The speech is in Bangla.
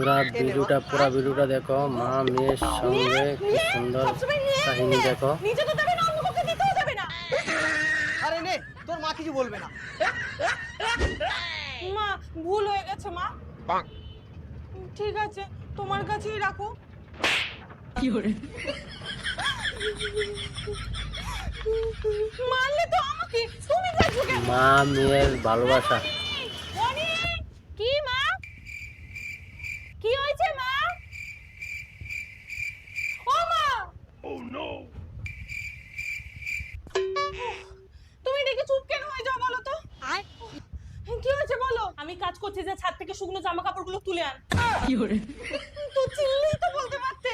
বন্ধুরা ভিডিওটা পুরো ভিডিওটা দেখো, মা মেয়ের সঙ্গে কি সুন্দর কাহিনী দেখো। নিজে তো দেবে না, অন্য কাউকে দিতেও দেবে না। আরে নে, তোর মা কিছু বলবে না। মা ভুল হয়ে গেছে মা। ঠিক আছে, তোমার কাছেই রাখো। কি হরে মারলে তো আমাকে, তুমি কাছে কেন? মা মেয়ের ভালোবাসা। কি মা, কি হয়েছে মা? ও মা, তুমি দেখে চুপ কেন হয়ে যাও বলো তো? কি হয়েছে বলো? আমি কাজ করছি যে ছাদ থেকে শুকনো জামা কাপড়গুলো তুলে আন। কি হরে তো চিল্লেই তো বলতে পারতে।